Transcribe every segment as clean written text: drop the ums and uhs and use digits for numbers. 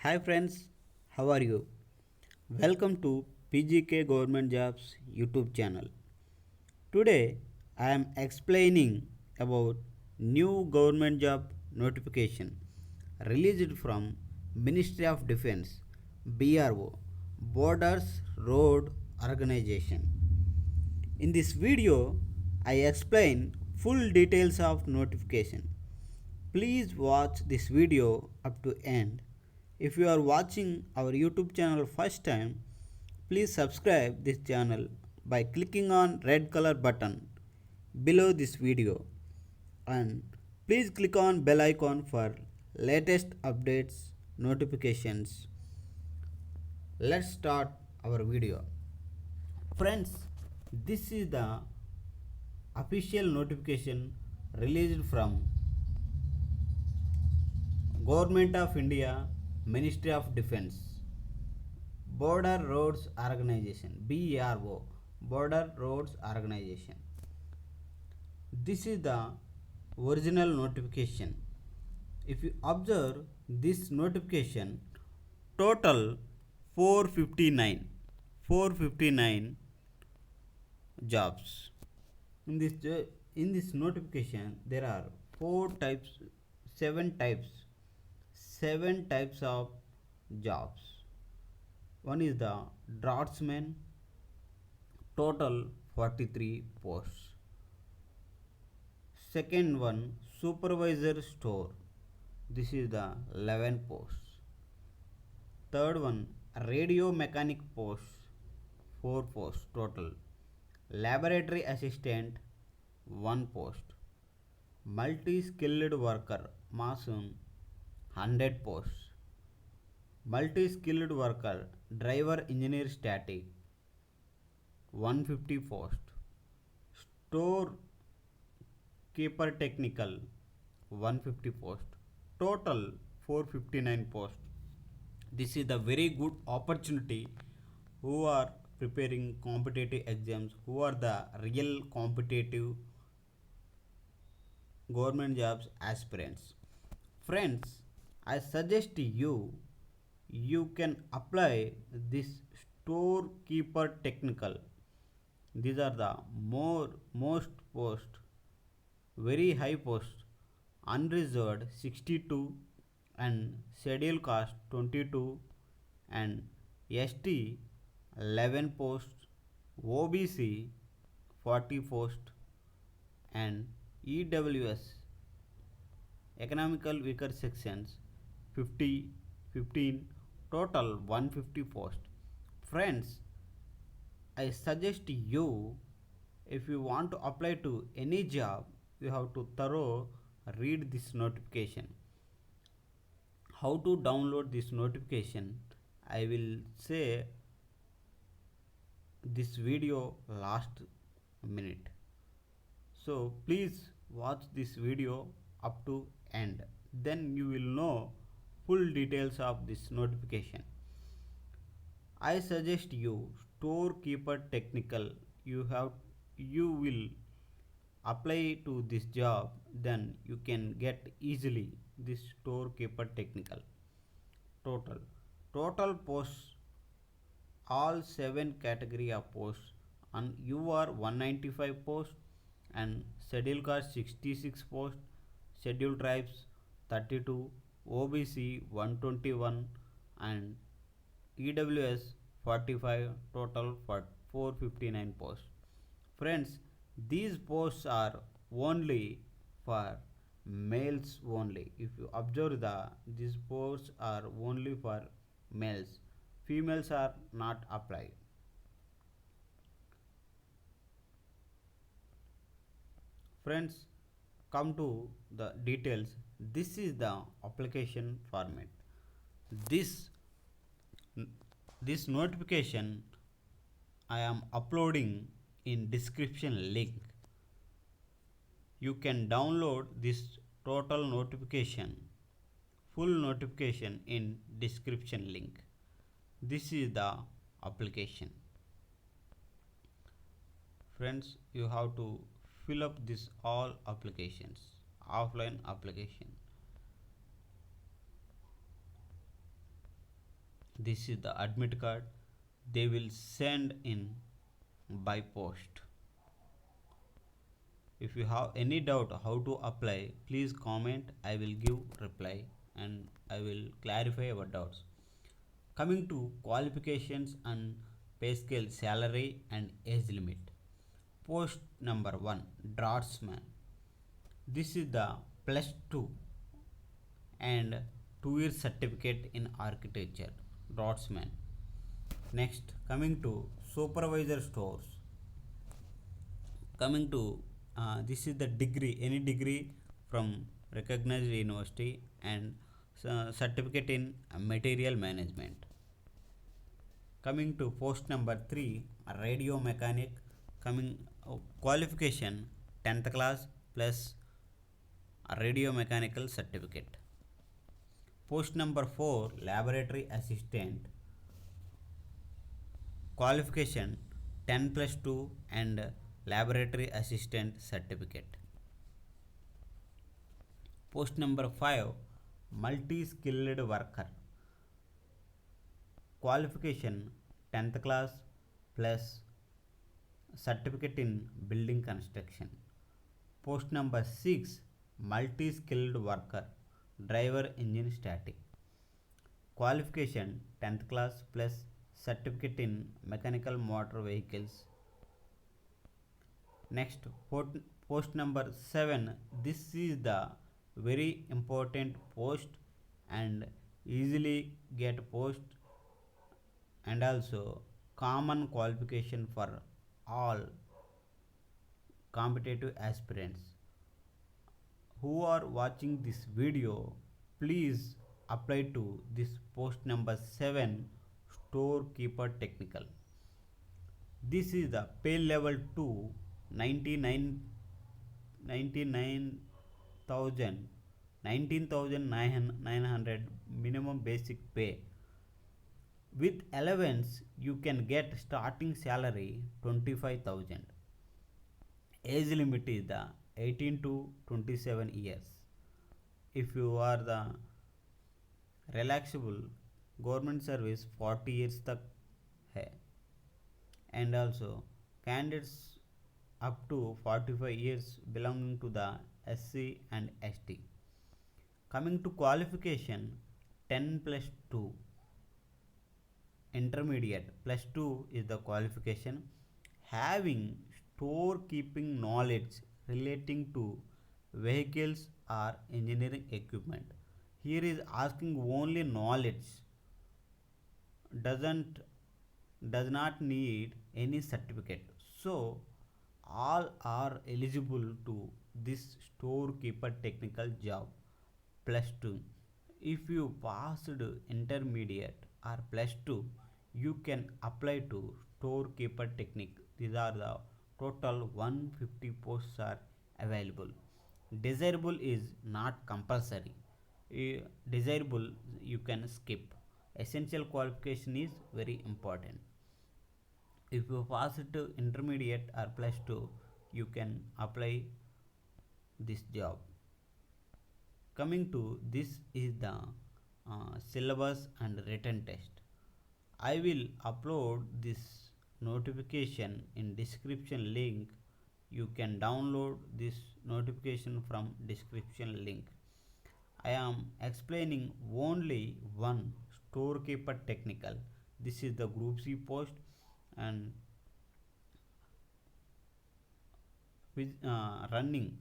Hi friends, how are you? Welcome to PGK Government Jobs YouTube channel. Today I am explaining about new government job notification released from Ministry of Defense BRO Borders Road Organization. In this video, I explain full details of notification. Please watch this video up to end. If you are watching our YouTube channel first time, please subscribe this channel by clicking on red color button below this video and please click on bell icon for latest updates notifications. Let's start our video. Friends, this is the official notification released from Government of India, Ministry of Defense, Border Roads Organization, BRO, Border Roads Organization. This is the original notification. If you observe this notification, total 459, 459 jobs. In this notification, there are seven types, seven types of jobs. One is the draftsman, total 43 posts. Second one, supervisor store, this is the 11 posts. Third one, radio mechanic post, 4 posts total. Laboratory assistant, 1 post. Multi skilled worker, mason, 100 posts. Multi skilled worker, driver engineer static, 150 posts. Store keeper technical, 150 posts. Total 459 posts. This is the very good opportunity who are preparing competitive exams, who are the real competitive government jobs aspirants. Friends, I suggest you can apply this storekeeper technical. These are the most post, very high post, unreserved 62 and schedule caste 22 and ST 11 posts, OBC 40 posts and EWS economical weaker sections 50 15, total 150 posts. Friends, I suggest you, if you want to apply to any job, you have to thorough read this notification. How to download this notification, I will say this video last minute. So please watch this video up to end. Then you will know full details of this notification. I suggest you storekeeper technical. You will apply to this job, then you can get easily this storekeeper technical. Total posts, all 7 category of posts, and you are 195 posts and schedule caste 66 posts, scheduled tribes 32, OBC 121 and EWS 45, total for 459 posts. Friends, these posts are only for males only. If you observe these posts are only for males. Females are not applied. Friends, come to the details. This is the application format. This this notification I am uploading in description link. You can download this total notification, full notification in description link. This is the application. Friends, you have to fill up this all applications, offline application. This is the admit card. They will send in by post. If you have any doubt how to apply, please comment. I will give reply and I will clarify your doubts. Coming to qualifications and pay scale, salary and age limit. Post number 1, draftsman. This is the plus 2 and 2 year certificate in architecture, draftsman. Next, coming to supervisor stores. Coming to this is the degree, any degree from recognized university and certificate in material management. Coming to post number 3, radio mechanic. Coming qualification 10th class plus a radio mechanical certificate. Post number 4, laboratory assistant. Qualification 10 plus 2 and laboratory assistant certificate. Post number 5, multi skilled worker. Qualification 10th class plus certificate in building construction. Post number 6, multi skilled worker, driver engine static. Qualification 10th class plus certificate in mechanical motor vehicles. Next, post number 7, this is the very important post and easily get post and also common qualification for all competitive aspirants who are watching this video. Please apply to this post number 7, storekeeper technical. This is the pay level 2, 99,000 19,900 minimum basic pay. With allowance, you can get starting salary 25,000. Age limit is the 18 to 27 years. If you are the relaxable government service 40 years तक है and also candidates up to 45 years belonging to the SC and ST. Coming to qualification 10 plus 2, intermediate plus 2 is the qualification, having storekeeping knowledge relating to vehicles or engineering equipment. Here is asking only knowledge, doesn't does not need any certificate. So all are eligible to this storekeeper technical job plus 2. If you passed intermediate or plus 2, you can apply to storekeeper technique. These are the total 150 posts are available. Desirable is not compulsory. Desirable you can skip. Essential qualification is very important. If you pass it to intermediate or plus 2, you can apply this job. Coming to this is the syllabus and written test. I will upload this notification in description link. You can download this notification from description link. I am explaining only one, storekeeper technical. This is the group C post and with running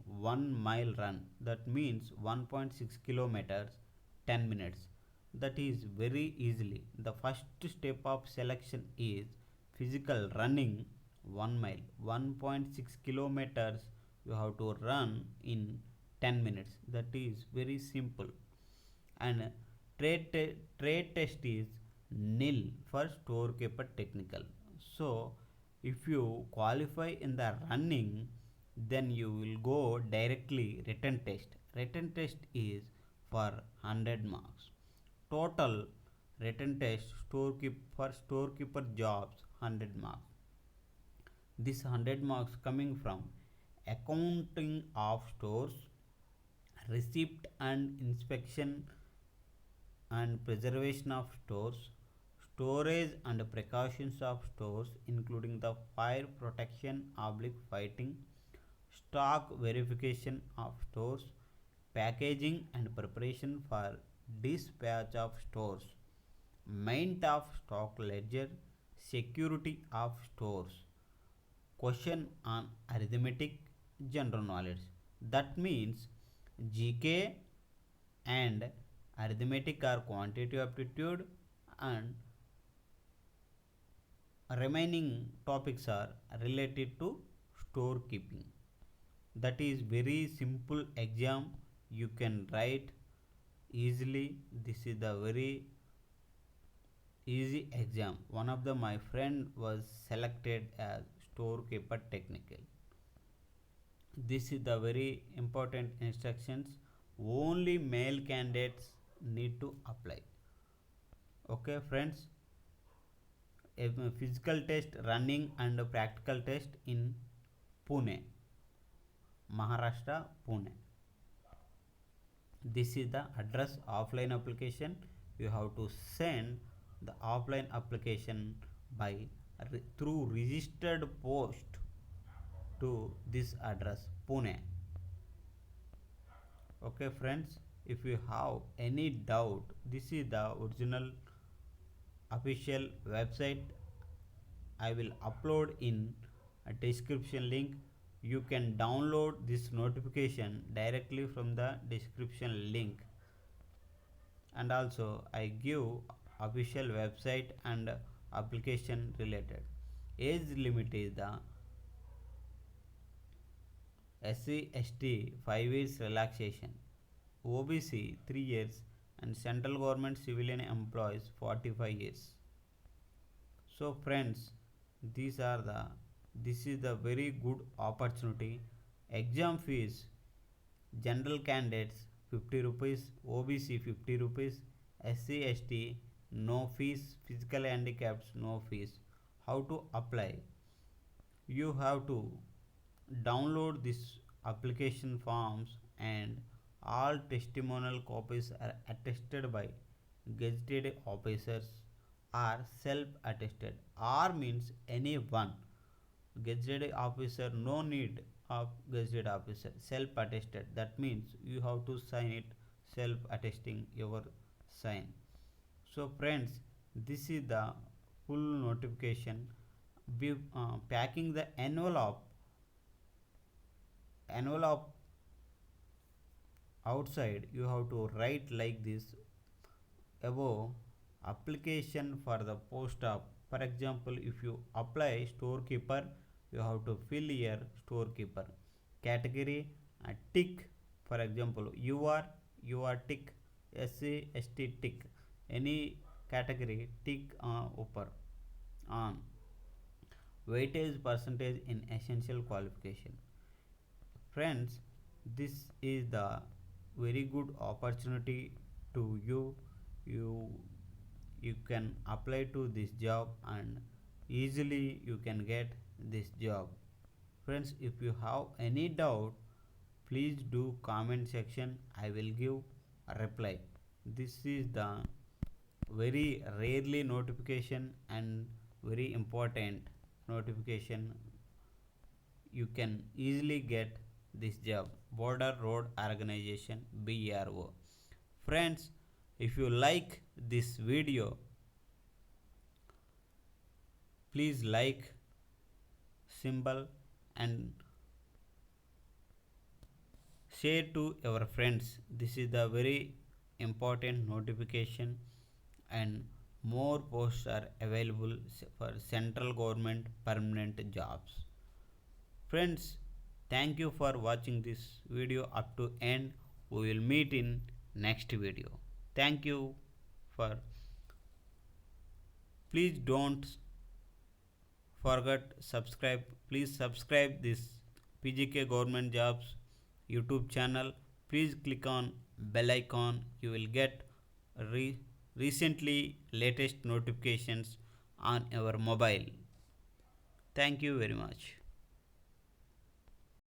1 mile run, that means 1.6 kilometers 10 minutes. That is very easily. The first step of selection is physical running 1 mile, 1.6 kilometers you have to run in 10 minutes. That is very simple. And trade test is nil for storekeeper technical. So if you qualify in the running, then you will go directly written test. Written test is for 100 marks. Total written test storekeeper jobs 100 marks. This 100 marks coming from accounting of stores, receipt and inspection and preservation of stores, storage and precautions of stores, including the fire protection oblique fighting, stock verification of stores, packaging and preparation for dispatch of stores, mint of stock ledger, security of stores, question on arithmetic general knowledge. That means GK and arithmetic are quantitative aptitude, and remaining topics are related to storekeeping. That is very simple exam, you can write easily. This is the very easy exam. One of the my friend was selected as storekeeper technical. This is the very important instructions, only male candidates need to apply. Okay friends, a physical test running and a practical test in Pune, Maharashtra, Pune. This is the address offline application. You have to send the offline application by through registered post to this address Pune. Okay friends, if you have any doubt, this is the original official website. I will upload in a description link. You can download this notification directly from the description link. And also I give official website and application related. Age limit is the SC/ST 5 years relaxation, OBC 3 years, and central government civilian employees 45 years. So friends, these are the this is the very good opportunity. Exam fees, general candidates 50 rupees, OBC 50 rupees, SC/ST no fees, physical handicaps no fees. How to apply? You have to download this application forms, and all testimonial copies are attested by gazetted officers or self attested. R means anyone. Gazetted officer, no need of gazetted officer. Self attested, that means you have to sign it, self attesting your sign. So friends, this is the full notification. Packing the envelope outside, you have to write like this above: application for the post of, for example, if you apply storekeeper, you have to fill here storekeeper category, tick, for example you are tick, SC/ST tick, any category tick upper on, weightage percentage in essential qualification. Friends, this is the very good opportunity to you you can apply to this job, and easily you can get this job. Friends, if you have any doubt, please do comment section, I will give a reply. This is the very rarely notification and very important notification. You can easily get this job, Border Road Organization, BRO. Friends, if you like this video, please like symbol and share to your friends. This is the very important notification, and more posts are available for central government permanent jobs. Friends, thank you for watching this video up to end. We will meet in next video. Thank you for, please don't forget subscribe. Please subscribe this PGK Government Jobs YouTube channel. Please click on bell icon. You will get recently latest notifications on your mobile. Thank you very much.